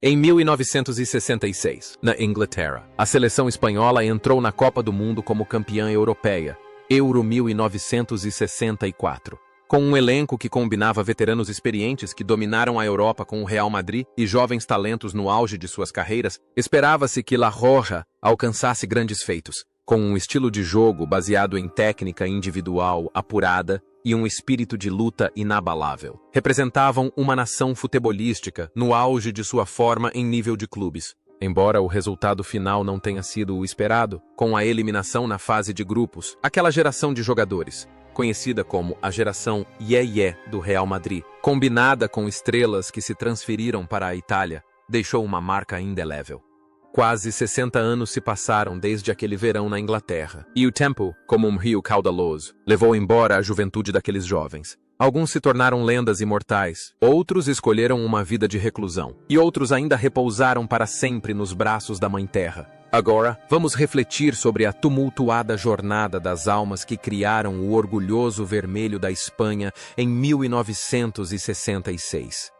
Em 1966, na Inglaterra, a seleção espanhola entrou na Copa do Mundo como campeã europeia, Euro 1964. Com um elenco que combinava veteranos experientes que dominaram a Europa com o Real Madrid e jovens talentos no auge de suas carreiras, esperava-se que La Roja alcançasse grandes feitos, com um estilo de jogo baseado em técnica individual apurada e um espírito de luta inabalável. Representavam uma nação futebolística no auge de sua forma em nível de clubes. Embora o resultado final não tenha sido o esperado, com a eliminação na fase de grupos, aquela geração de jogadores, conhecida como a geração Yeye do Real Madrid, combinada com estrelas que se transferiram para a Itália, deixou uma marca indelével. Quase 60 anos se passaram desde aquele verão na Inglaterra, e o tempo, como um rio caudaloso, levou embora a juventude daqueles jovens. Alguns se tornaram lendas imortais, outros escolheram uma vida de reclusão, e outros ainda repousaram para sempre nos braços da Mãe Terra. Agora, vamos refletir sobre a tumultuada jornada das almas que criaram o orgulhoso vermelho da Espanha em 1966.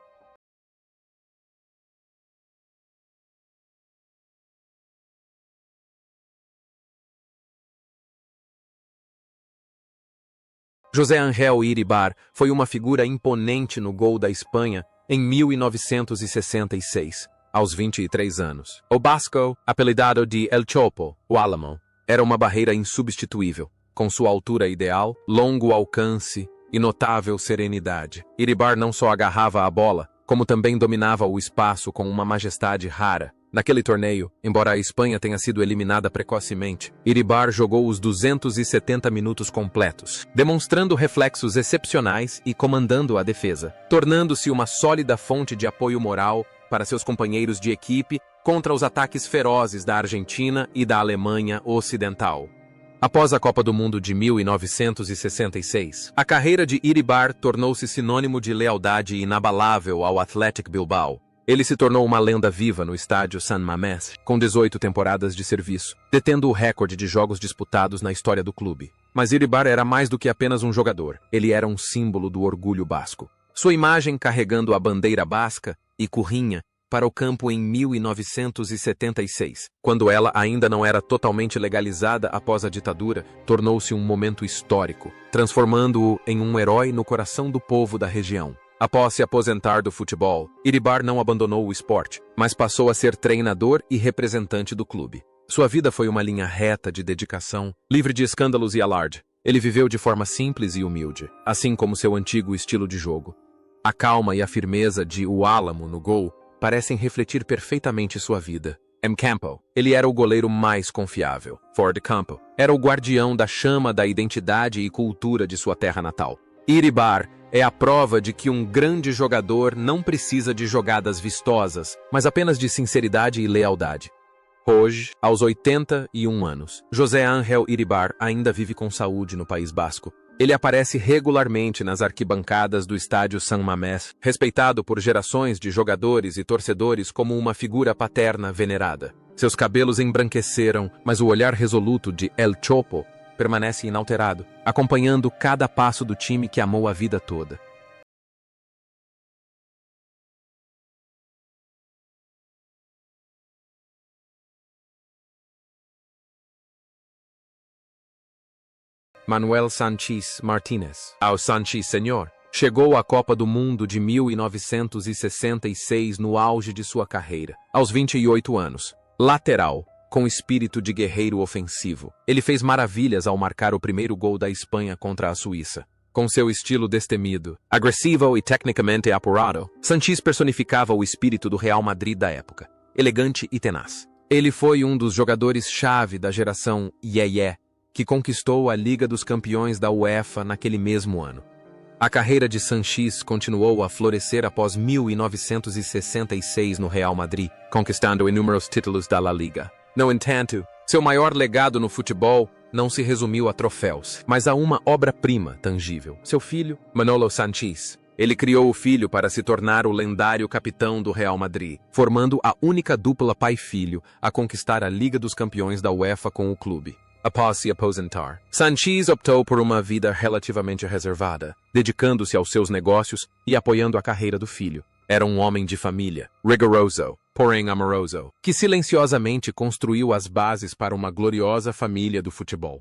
José Ángel Iribar foi uma figura imponente no gol da Espanha em 1966, aos 23 anos. O Basco, apelidado de El Chopo, o alemão, era uma barreira insubstituível, com sua altura ideal, longo alcance e notável serenidade. Iribar não só agarrava a bola, como também dominava o espaço com uma majestade rara. Naquele torneio, embora a Espanha tenha sido eliminada precocemente, Iribar jogou os 270 minutos completos, demonstrando reflexos excepcionais e comandando a defesa, tornando-se uma sólida fonte de apoio moral para seus companheiros de equipe contra os ataques ferozes da Argentina e da Alemanha Ocidental. Após a Copa do Mundo de 1966, a carreira de Iribar tornou-se sinônimo de lealdade inabalável ao Athletic Bilbao. Ele se tornou uma lenda viva no estádio San Mamés, com 18 temporadas de serviço, detendo o recorde de jogos disputados na história do clube. Mas Iribar era mais do que apenas um jogador, ele era um símbolo do orgulho basco. Sua imagem carregando a bandeira basca e currinha para o campo em 1976, quando ela ainda não era totalmente legalizada após a ditadura, tornou-se um momento histórico, transformando-o em um herói no coração do povo da região. Após se aposentar do futebol, Iribar não abandonou o esporte, mas passou a ser treinador e representante do clube. Sua vida foi uma linha reta de dedicação, livre de escândalos e alarde. Ele viveu de forma simples e humilde, assim como seu antigo estilo de jogo. A calma e a firmeza de O Álamo no gol parecem refletir perfeitamente sua vida. Em campo, ele era o goleiro mais confiável. Fora de campo, era o guardião da chama da identidade e cultura de sua terra natal. Iribar é a prova de que um grande jogador não precisa de jogadas vistosas, mas apenas de sinceridade e lealdade. Hoje, aos 81 anos, José Ángel Iribar ainda vive com saúde no País Basco. Ele aparece regularmente nas arquibancadas do estádio San Mamés, respeitado por gerações de jogadores e torcedores como uma figura paterna venerada. Seus cabelos embranqueceram, mas o olhar resoluto de El Chopo permanece inalterado, acompanhando cada passo do time que amou a vida toda. Manuel Sanchís Martínez, ao Sanchís Senhor, chegou à Copa do Mundo de 1966 no auge de sua carreira, aos 28 anos. Lateral, com espírito de guerreiro ofensivo. Ele fez maravilhas ao marcar o primeiro gol da Espanha contra a Suíça. Com seu estilo destemido, agressivo e tecnicamente apurado, Sanchís personificava o espírito do Real Madrid da época, elegante e tenaz. Ele foi um dos jogadores-chave da geração Yeye, que conquistou a Liga dos Campeões da UEFA naquele mesmo ano. A carreira de Sanchís continuou a florescer após 1966 no Real Madrid, conquistando inúmeros títulos da La Liga. No entanto, seu maior legado no futebol não se resumiu a troféus, mas a uma obra-prima tangível, seu filho, Manolo Sanchís. Ele criou o filho para se tornar o lendário capitão do Real Madrid, formando a única dupla pai-filho a conquistar a Liga dos Campeões da UEFA com o clube. Após se aposentar, Sanchís optou por uma vida relativamente reservada, dedicando-se aos seus negócios e apoiando a carreira do filho. Era um homem de família, rigoroso, porém amoroso, que silenciosamente construiu as bases para uma gloriosa família do futebol.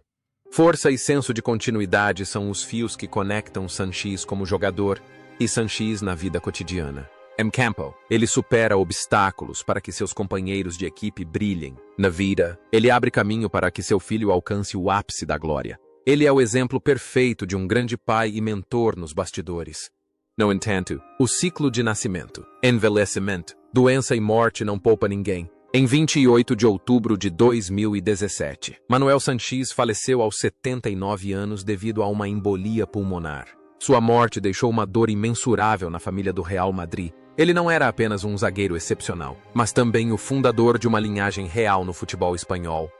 Força e senso de continuidade são os fios que conectam Sanchís como jogador e Sanchís na vida cotidiana. Em campo, ele supera obstáculos para que seus companheiros de equipe brilhem. Na vida, ele abre caminho para que seu filho alcance o ápice da glória. Ele é o exemplo perfeito de um grande pai e mentor nos bastidores. No entanto, o ciclo de nascimento, envelhecimento, doença e morte não poupa ninguém. Em 28 de outubro de 2017, Manuel Sanchís faleceu aos 79 anos devido a uma embolia pulmonar. Sua morte deixou uma dor imensurável na família do Real Madrid. Ele não era apenas um zagueiro excepcional, mas também o fundador de uma linhagem real no futebol espanhol.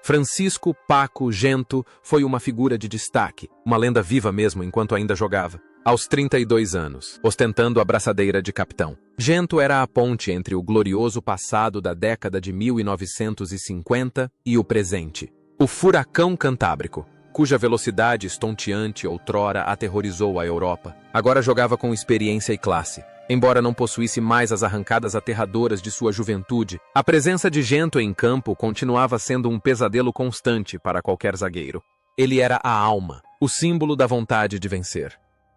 Francisco Paco Gento foi uma figura de destaque, uma lenda viva mesmo enquanto ainda jogava. Aos 32 anos, ostentando a braçadeira de capitão, Gento era a ponte entre o glorioso passado da década de 1950 e o presente. O furacão cantábrico, cuja velocidade estonteante outrora aterrorizou a Europa, agora jogava com experiência e classe. Embora não possuísse mais as arrancadas aterradoras de sua juventude, a presença de Gento em campo continuava sendo um pesadelo constante para qualquer zagueiro. Ele era a alma, o símbolo da vontade de vencer.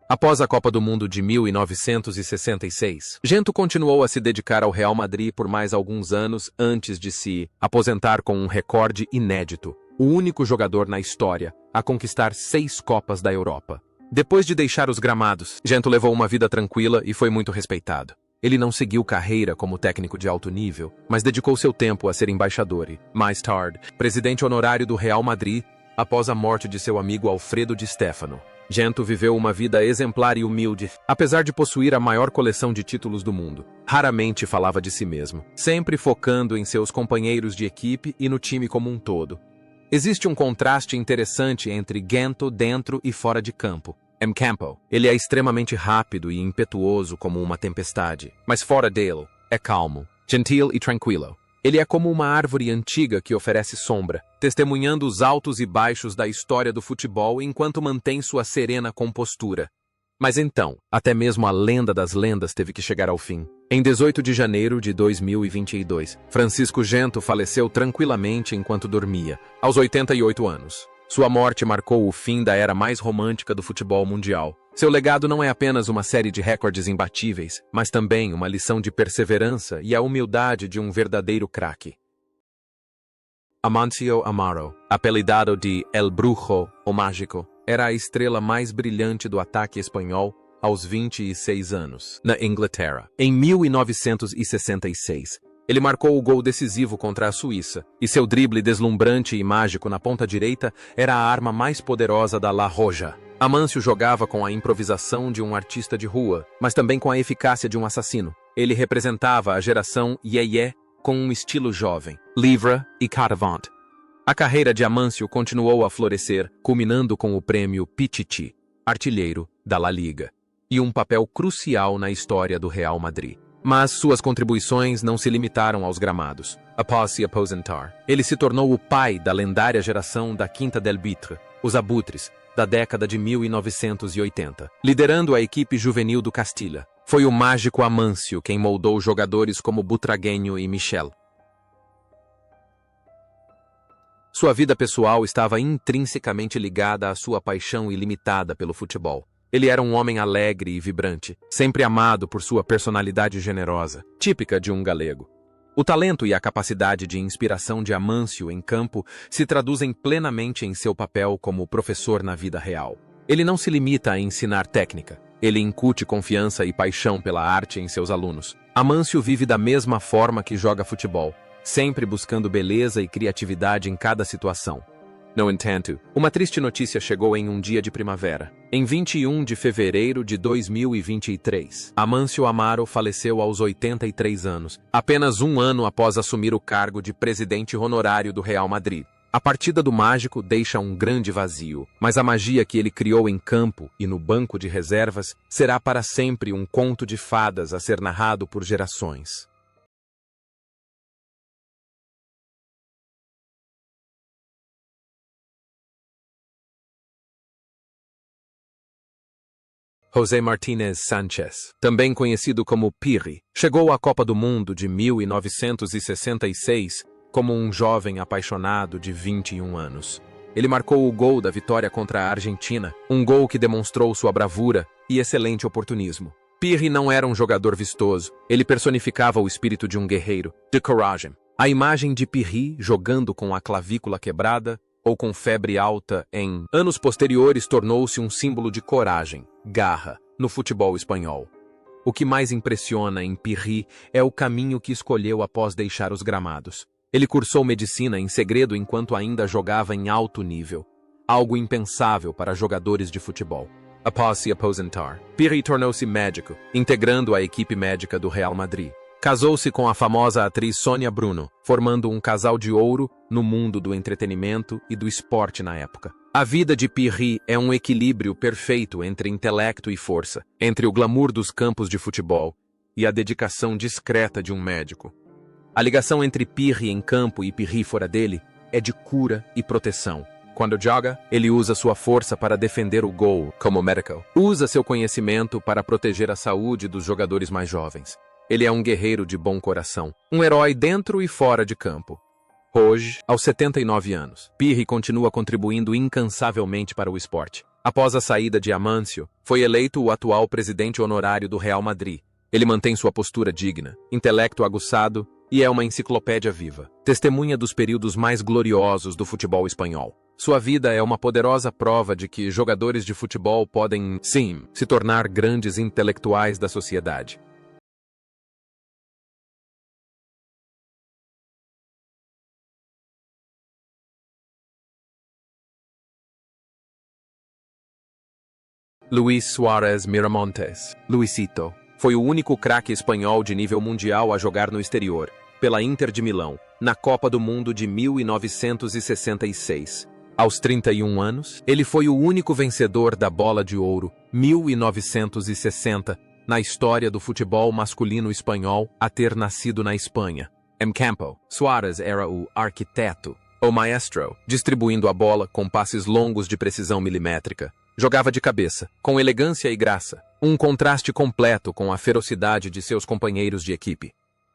Após a Copa do Mundo de 1966, Gento continuou a se dedicar ao Real Madrid por mais alguns anos antes de se aposentar com um recorde inédito, o único jogador na história a conquistar 6 Copas da Europa. Depois de deixar os gramados, Gento levou uma vida tranquila e foi muito respeitado. Ele não seguiu carreira como técnico de alto nível, mas dedicou seu tempo a ser embaixador e, mais tarde, presidente honorário do Real Madrid após a morte de seu amigo Alfredo Di Stéfano. Gento viveu uma vida exemplar e humilde, apesar de possuir a maior coleção de títulos do mundo. Raramente falava de si mesmo, sempre focando em seus companheiros de equipe e no time como um todo. Existe um contraste interessante entre Gento dentro e fora de campo. Em campo, ele é extremamente rápido e impetuoso como uma tempestade, mas fora dele, é calmo, gentil e tranquilo. Ele é como uma árvore antiga que oferece sombra, testemunhando os altos e baixos da história do futebol enquanto mantém sua serena compostura. Mas então, até mesmo a lenda das lendas teve que chegar ao fim. Em 18 de janeiro de 2022, Francisco Gento faleceu tranquilamente enquanto dormia, aos 88 anos. Sua morte marcou o fim da era mais romântica do futebol mundial. Seu legado não é apenas uma série de recordes imbatíveis, mas também uma lição de perseverança e a humildade de um verdadeiro craque. Amancio Amaro, apelidado de El Brujo, o Mágico, era a estrela mais brilhante do ataque espanhol aos 26 anos, na Inglaterra. Em 1966, ele marcou o gol decisivo contra a Suíça, e seu drible deslumbrante e mágico na ponta direita era a arma mais poderosa da La Roja. Amancio jogava com a improvisação de um artista de rua, mas também com a eficácia de um assassino. Ele representava a geração Yeye com um estilo jovem, livre e caravant. A carreira de Amancio continuou a florescer, culminando com o prêmio Pichichi, artilheiro da La Liga, e um papel crucial na história do Real Madrid. Mas suas contribuições não se limitaram aos gramados. Após se aposentar, ele se tornou o pai da lendária geração da Quinta del Bitre, os Abutres, da década de 1980, liderando a equipe juvenil do Castilla. Foi o mágico Amancio quem moldou jogadores como Butragueño e Michel. Sua vida pessoal estava intrinsecamente ligada à sua paixão ilimitada pelo futebol. Ele era um homem alegre e vibrante, sempre amado por sua personalidade generosa, típica de um galego. O talento e a capacidade de inspiração de Amancio em campo se traduzem plenamente em seu papel como professor na vida real. Ele não se limita a ensinar técnica, ele incute confiança e paixão pela arte em seus alunos. Amancio vive da mesma forma que joga futebol, sempre buscando beleza e criatividade em cada situação. No entanto, uma triste notícia chegou em um dia de primavera. Em 21 de fevereiro de 2023, Amancio Amaro faleceu aos 83 anos, apenas um ano após assumir o cargo de presidente honorário do Real Madrid. A partida do mágico deixa um grande vazio, mas a magia que ele criou em campo e no banco de reservas será para sempre um conto de fadas a ser narrado por gerações. José Martínez Sánchez, também conhecido como Pirri, chegou à Copa do Mundo de 1966 como um jovem apaixonado de 21 anos. Ele marcou o gol da vitória contra a Argentina, um gol que demonstrou sua bravura e excelente oportunismo. Pirri não era um jogador vistoso, ele personificava o espírito de um guerreiro, de coragem. A imagem de Pirri jogando com a clavícula quebrada ou com febre alta em anos posteriores tornou-se um símbolo de coragem, garra, no futebol espanhol. O que mais impressiona em Pirri é o caminho que escolheu após deixar os gramados. Ele cursou medicina em segredo enquanto ainda jogava em alto nível, algo impensável para jogadores de futebol. Após se aposentar, Pirri tornou-se médico, integrando a equipe médica do Real Madrid. Casou-se com a famosa atriz Sônia Bruno, formando um casal de ouro no mundo do entretenimento e do esporte na época. A vida de Pirri é um equilíbrio perfeito entre intelecto e força, entre o glamour dos campos de futebol e a dedicação discreta de um médico. A ligação entre Pirri em campo e Pirri fora dele é de cura e proteção. Quando joga, ele usa sua força para defender o gol, como médico. Usa seu conhecimento para proteger a saúde dos jogadores mais jovens. Ele é um guerreiro de bom coração, um herói dentro e fora de campo. Hoje, aos 79 anos, Pirri continua contribuindo incansavelmente para o esporte. Após a saída de Amâncio, foi eleito o atual presidente honorário do Real Madrid. Ele mantém sua postura digna, intelecto aguçado e é uma enciclopédia viva, testemunha dos períodos mais gloriosos do futebol espanhol. Sua vida é uma poderosa prova de que jogadores de futebol podem, sim, se tornar grandes intelectuais da sociedade. Luis Suárez Miramontes, Luisito, foi o único craque espanhol de nível mundial a jogar no exterior, pela Inter de Milão, na Copa do Mundo de 1966. Aos 31 anos, ele foi o único vencedor da Bola de Ouro 1960 na história do futebol masculino espanhol a ter nascido na Espanha. Em campo, Suárez era o arquiteto, o maestro, distribuindo a bola com passes longos de precisão milimétrica. Jogava de cabeça, com elegância e graça, um contraste completo com a ferocidade de seus companheiros de equipe.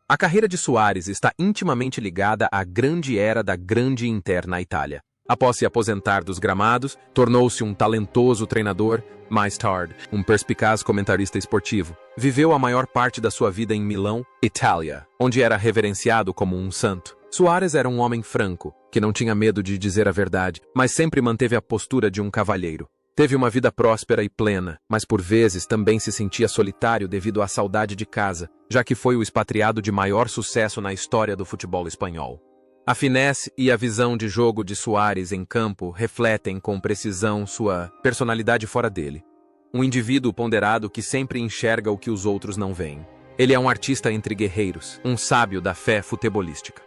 A carreira de Suárez está intimamente ligada à grande era da Grande Inter na Itália. Após se aposentar dos gramados, tornou-se um talentoso treinador, mais tarde, um perspicaz comentarista esportivo. Viveu a maior parte da sua vida em Milão, Itália, onde era reverenciado como um santo. Suárez era um homem franco, que não tinha medo de dizer a verdade, mas sempre manteve a postura de um cavalheiro. Teve uma vida próspera e plena, mas por vezes também se sentia solitário devido à saudade de casa, já que foi o expatriado de maior sucesso na história do futebol espanhol. A finesse e a visão de jogo de Suárez em campo refletem com precisão sua personalidade fora dele. Um indivíduo ponderado que sempre enxerga o que os outros não veem. Ele é um artista entre guerreiros, um sábio da fé futebolística.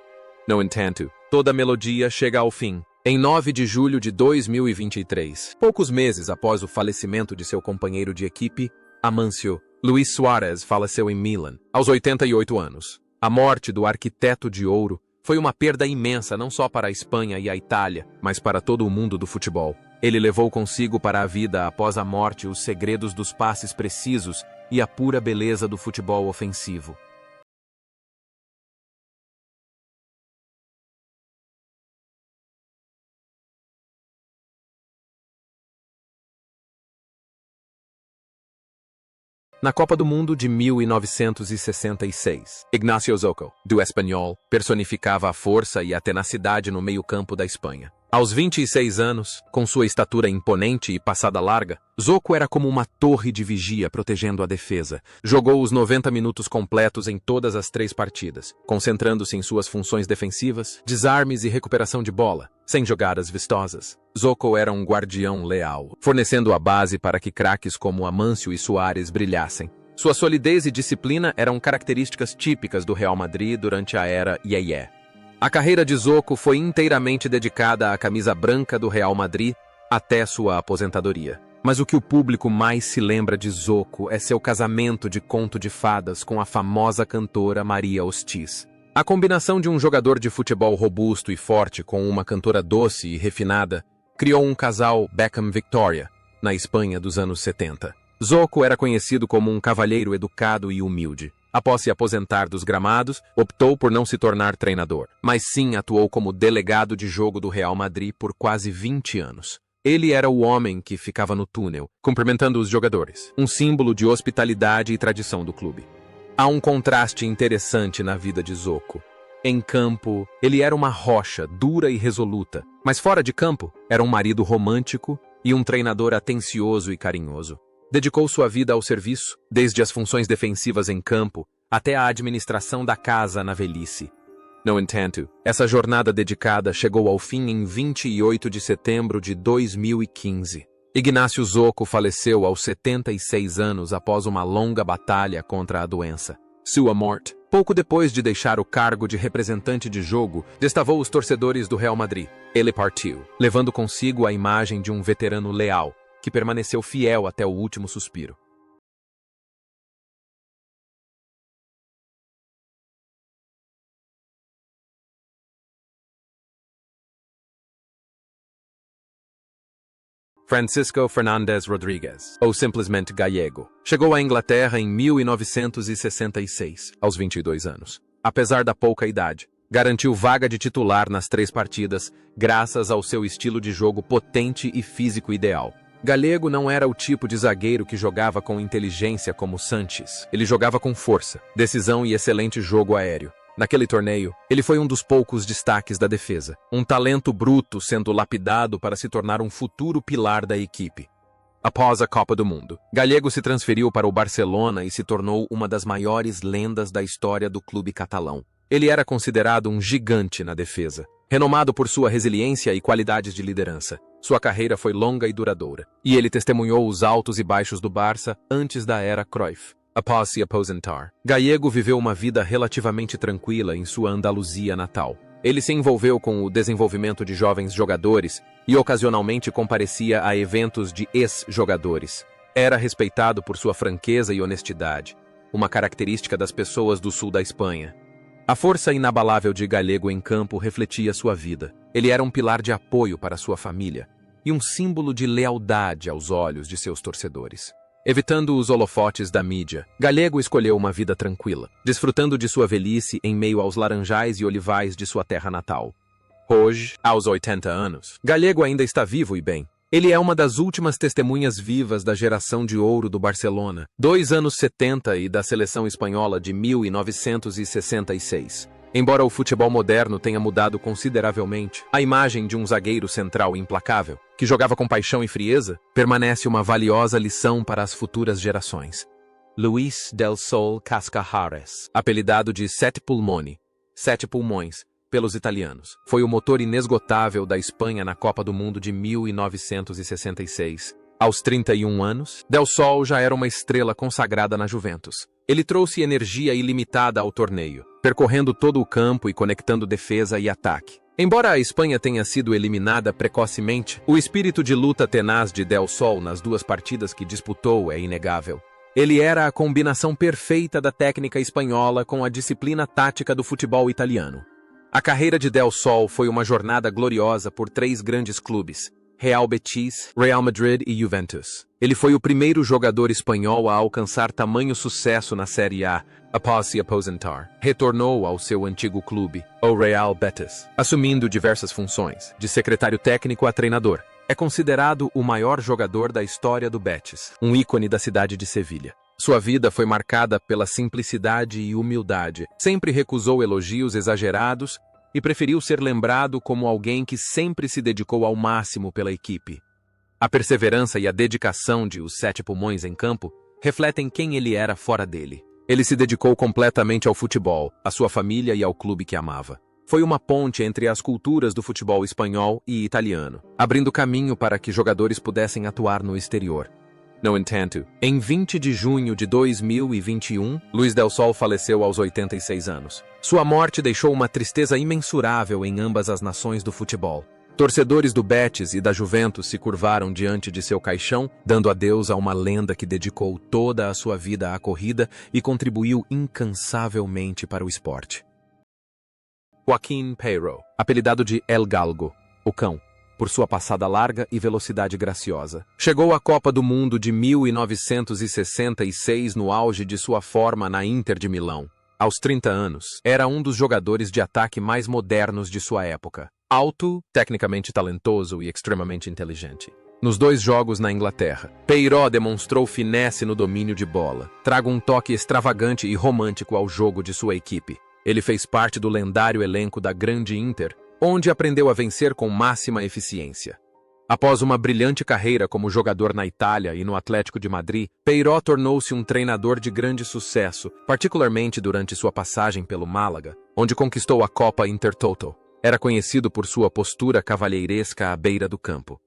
No entanto, toda melodia chega ao fim. Em 9 de julho de 2023, poucos meses após o falecimento de seu companheiro de equipe, Amâncio, Luis Suárez faleceu em Milan, aos 88 anos. A morte do arquiteto de ouro foi uma perda imensa não só para a Espanha e a Itália, mas para todo o mundo do futebol. Ele levou consigo para a vida após a morte os segredos dos passes precisos e a pura beleza do futebol ofensivo. Na Copa do Mundo de 1966, Ignacio Zoco, do Espanhol, personificava a força e a tenacidade no meio-campo da Espanha. Aos 26 anos, com sua estatura imponente e passada larga, Zoco era como uma torre de vigia protegendo a defesa. Jogou os 90 minutos completos em todas as 3 partidas, concentrando-se em suas funções defensivas, desarmes e recuperação de bola, sem jogadas vistosas. Zoco era um guardião leal, fornecendo a base para que craques como Amâncio e Suárez brilhassem. Sua solidez e disciplina eram características típicas do Real Madrid durante a era Yeye. A carreira de Zoco foi inteiramente dedicada à camisa branca do Real Madrid até sua aposentadoria. Mas o que o público mais se lembra de Zoco é seu casamento de conto de fadas com a famosa cantora Maria Ostiz. A combinação de um jogador de futebol robusto e forte com uma cantora doce e refinada criou um casal Beckham-Victoria, na Espanha dos anos 70. Zoco era conhecido como um cavalheiro educado e humilde. Após se aposentar dos gramados, optou por não se tornar treinador, mas sim atuou como delegado de jogo do Real Madrid por quase 20 anos. Ele era o homem que ficava no túnel, cumprimentando os jogadores, um símbolo de hospitalidade e tradição do clube. Há um contraste interessante na vida de Zoco. Em campo, ele era uma rocha dura e resoluta, mas fora de campo, era um marido romântico e um treinador atencioso e carinhoso. Dedicou sua vida ao serviço, desde as funções defensivas em campo até a administração da casa na velhice. No entanto, essa jornada dedicada chegou ao fim em 28 de setembro de 2015. Ignácio Zoco faleceu aos 76 anos após uma longa batalha contra a doença. Sua morte, pouco depois de deixar o cargo de representante de jogo, destavou os torcedores do Real Madrid. Ele partiu, levando consigo a imagem de um veterano leal, que permaneceu fiel até o último suspiro. Francisco Fernandes Rodrigues, ou simplesmente Gallego, chegou à Inglaterra em 1966, aos 22 anos. Apesar da pouca idade, garantiu vaga de titular nas 3 partidas, graças ao seu estilo de jogo potente e físico ideal. Gallego não era o tipo de zagueiro que jogava com inteligência como Sanches. Ele jogava com força, decisão e excelente jogo aéreo. Naquele torneio, ele foi um dos poucos destaques da defesa. Um talento bruto sendo lapidado para se tornar um futuro pilar da equipe. Após a Copa do Mundo, Gallego se transferiu para o Barcelona e se tornou uma das maiores lendas da história do clube catalão. Ele era considerado um gigante na defesa, renomado por sua resiliência e qualidades de liderança. Sua carreira foi longa e duradoura, e ele testemunhou os altos e baixos do Barça antes da era Cruyff. Após se aposentar, Gallego viveu uma vida relativamente tranquila em sua Andaluzia natal. Ele se envolveu com o desenvolvimento de jovens jogadores e ocasionalmente comparecia a eventos de ex-jogadores. Era respeitado por sua franqueza e honestidade, uma característica das pessoas do sul da Espanha. A força inabalável de Gallego em campo refletia sua vida. Ele era um pilar de apoio para sua família e um símbolo de lealdade aos olhos de seus torcedores. Evitando os holofotes da mídia, Gallego escolheu uma vida tranquila, desfrutando de sua velhice em meio aos laranjais e olivais de sua terra natal. Hoje, aos 80 anos, Gallego ainda está vivo e bem. Ele é uma das últimas testemunhas vivas da geração de ouro do Barcelona, 2 anos 70 e da seleção espanhola de 1966. Embora o futebol moderno tenha mudado consideravelmente, a imagem de um zagueiro central implacável, que jogava com paixão e frieza, permanece uma valiosa lição para as futuras gerações. Luis del Sol Cascahares, apelidado de Sete Pulmoni, 7 pulmões, pelos italianos, foi o motor inesgotável da Espanha na Copa do Mundo de 1966. Aos 31 anos, Del Sol já era uma estrela consagrada na Juventus. Ele trouxe energia ilimitada ao torneio, percorrendo todo o campo e conectando defesa e ataque. Embora a Espanha tenha sido eliminada precocemente, o espírito de luta tenaz de Del Sol nas 2 partidas que disputou é inegável. Ele era a combinação perfeita da técnica espanhola com a disciplina tática do futebol italiano. A carreira de Del Sol foi uma jornada gloriosa por 3 grandes clubes: Real Betis, Real Madrid e Juventus. Ele foi o primeiro jogador espanhol a alcançar tamanho sucesso na Série A, após se aposentar. Retornou ao seu antigo clube, o Real Betis, assumindo diversas funções, de secretário técnico a treinador. É considerado o maior jogador da história do Betis, um ícone da cidade de Sevilha. Sua vida foi marcada pela simplicidade e humildade. Sempre recusou elogios exagerados e preferiu ser lembrado como alguém que sempre se dedicou ao máximo pela equipe. A perseverança e a dedicação de os 7 pulmões em campo refletem quem ele era fora dele. Ele se dedicou completamente ao futebol, à sua família e ao clube que amava. Foi uma ponte entre as culturas do futebol espanhol e italiano, abrindo caminho para que jogadores pudessem atuar no exterior. No entanto, em 20 de junho de 2021, Luis del Sol faleceu aos 86 anos. Sua morte deixou uma tristeza imensurável em ambas as nações do futebol. Torcedores do Betis e da Juventus se curvaram diante de seu caixão, dando adeus a uma lenda que dedicou toda a sua vida à corrida e contribuiu incansavelmente para o esporte. Joaquim Peiro, apelidado de El Galgo, o cão, por sua passada larga e velocidade graciosa. Chegou à Copa do Mundo de 1966 no auge de sua forma na Inter de Milão. Aos 30 anos, era um dos jogadores de ataque mais modernos de sua época. Alto, tecnicamente talentoso e extremamente inteligente. Nos 2 jogos na Inglaterra, Peiró demonstrou finesse no domínio de bola, traga um toque extravagante e romântico ao jogo de sua equipe. Ele fez parte do lendário elenco da Grande Inter, onde aprendeu a vencer com máxima eficiência. Após uma brilhante carreira como jogador na Itália e no Atlético de Madrid, Peiró tornou-se um treinador de grande sucesso, particularmente durante sua passagem pelo Málaga, onde conquistou a Copa Intertoto. Era conhecido por sua postura cavalheiresca à beira do campo.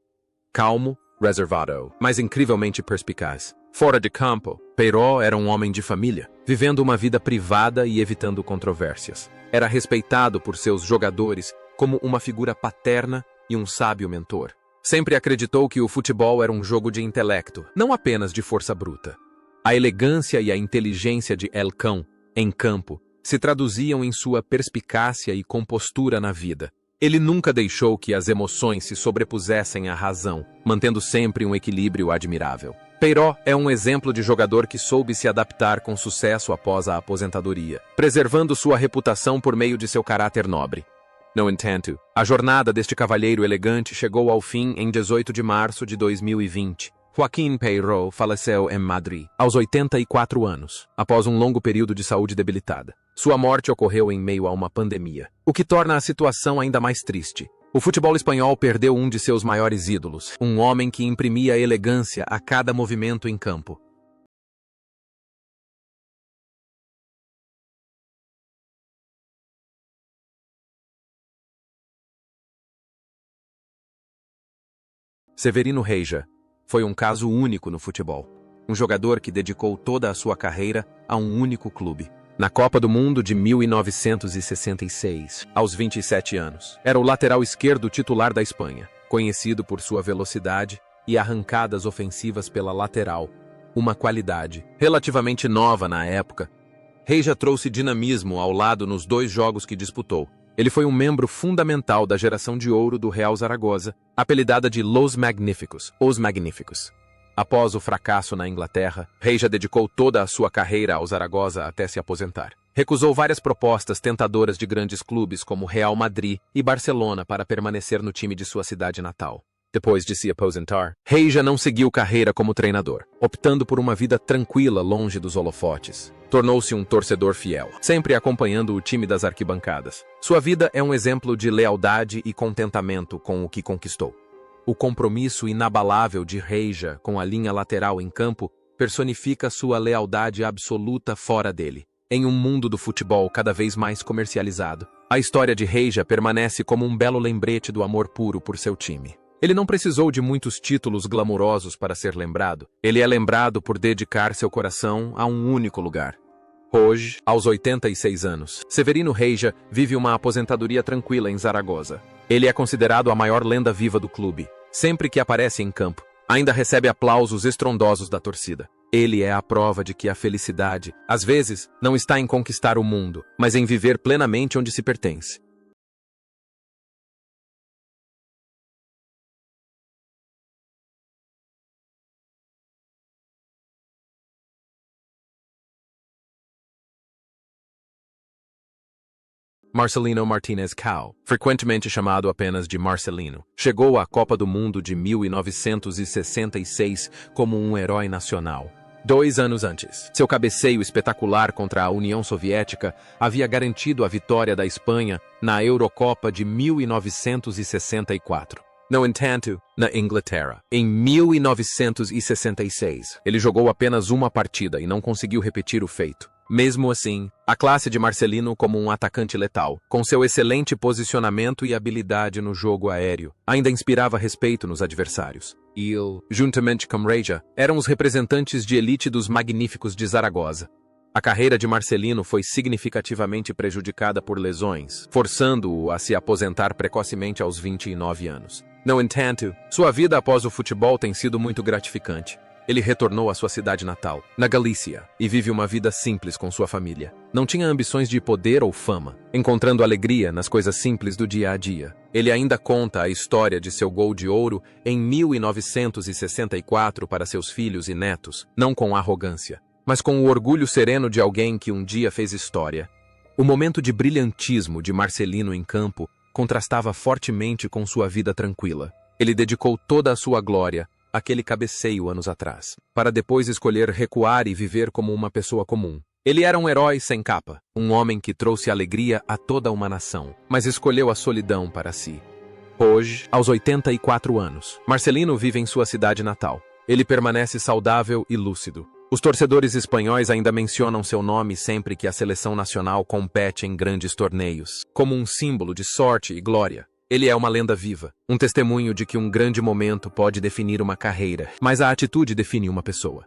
Calmo, reservado, mas incrivelmente perspicaz. Fora de campo, Peiró era um homem de família, vivendo uma vida privada e evitando controvérsias. Era respeitado por seus jogadores como uma figura paterna e um sábio mentor. Sempre acreditou que o futebol era um jogo de intelecto, não apenas de força bruta. A elegância e a inteligência de El Cão, em campo, se traduziam em sua perspicácia e compostura na vida. Ele nunca deixou que as emoções se sobrepusessem à razão, mantendo sempre um equilíbrio admirável. Peiró é um exemplo de jogador que soube se adaptar com sucesso após a aposentadoria, preservando sua reputação por meio de seu caráter nobre. No entanto, a jornada deste cavalheiro elegante chegou ao fim em 18 de março de 2020. Joaquim Peiró faleceu em Madrid, aos 84 anos, após um longo período de saúde debilitada. Sua morte ocorreu em meio a uma pandemia, o que torna a situação ainda mais triste. O futebol espanhol perdeu um de seus maiores ídolos, um homem que imprimia elegância a cada movimento em campo. Severino Reija foi um caso único no futebol. Um jogador que dedicou toda a sua carreira a um único clube. Na Copa do Mundo de 1966, aos 27 anos, era o lateral esquerdo titular da Espanha, conhecido por sua velocidade e arrancadas ofensivas pela lateral, uma qualidade relativamente nova na época. Reija trouxe dinamismo ao lado nos 2 jogos que disputou. Ele foi um membro fundamental da geração de ouro do Real Zaragoza, apelidada de Los Magníficos, os Magníficos. Após o fracasso na Inglaterra, Reija dedicou toda a sua carreira ao Zaragoza até se aposentar. Recusou várias propostas tentadoras de grandes clubes como Real Madrid e Barcelona para permanecer no time de sua cidade natal. Depois de se aposentar, Reija não seguiu carreira como treinador, optando por uma vida tranquila longe dos holofotes. Tornou-se um torcedor fiel, sempre acompanhando o time das arquibancadas. Sua vida é um exemplo de lealdade e contentamento com o que conquistou. O compromisso inabalável de Reija com a linha lateral em campo personifica sua lealdade absoluta fora dele. Em um mundo do futebol cada vez mais comercializado, a história de Reija permanece como um belo lembrete do amor puro por seu time. Ele não precisou de muitos títulos glamurosos para ser lembrado. Ele é lembrado por dedicar seu coração a um único lugar. Hoje, aos 86 anos, Severino Reija vive uma aposentadoria tranquila em Zaragoza. Ele é considerado a maior lenda viva do clube. Sempre que aparece em campo, ainda recebe aplausos estrondosos da torcida. Ele é a prova de que a felicidade, às vezes, não está em conquistar o mundo, mas em viver plenamente onde se pertence. Marcelino Martínez Cao, frequentemente chamado apenas de Marcelino, chegou à Copa do Mundo de 1966 como um herói nacional. 2 anos antes, seu cabeceio espetacular contra a União Soviética havia garantido a vitória da Espanha na Eurocopa de 1964. No entanto, na Inglaterra, em 1966, ele jogou apenas uma partida e não conseguiu repetir o feito. Mesmo assim, a classe de Marcelino como um atacante letal, com seu excelente posicionamento e habilidade no jogo aéreo, ainda inspirava respeito nos adversários. Ele, juntamente com Reija, eram os representantes de elite dos Magníficos de Zaragoza. A carreira de Marcelino foi significativamente prejudicada por lesões, forçando-o a se aposentar precocemente aos 29 anos. No entanto, sua vida após o futebol tem sido muito gratificante. Ele retornou à sua cidade natal, na Galícia, e vive uma vida simples com sua família. Não tinha ambições de poder ou fama, encontrando alegria nas coisas simples do dia a dia. Ele ainda conta a história de seu gol de ouro em 1964 para seus filhos e netos, não com arrogância, mas com o orgulho sereno de alguém que um dia fez história. O momento de brilhantismo de Marcelino em campo contrastava fortemente com sua vida tranquila. Ele dedicou toda a sua glória àquele cabeceio anos atrás, para depois escolher recuar e viver como uma pessoa comum. Ele era um herói sem capa, um homem que trouxe alegria a toda uma nação, mas escolheu a solidão para si. Hoje, aos 84 anos, Marcelino vive em sua cidade natal. Ele permanece saudável e lúcido. Os torcedores espanhóis ainda mencionam seu nome sempre que a seleção nacional compete em grandes torneios, como um símbolo de sorte e glória. Ele é uma lenda viva, um testemunho de que um grande momento pode definir uma carreira, mas a atitude define uma pessoa.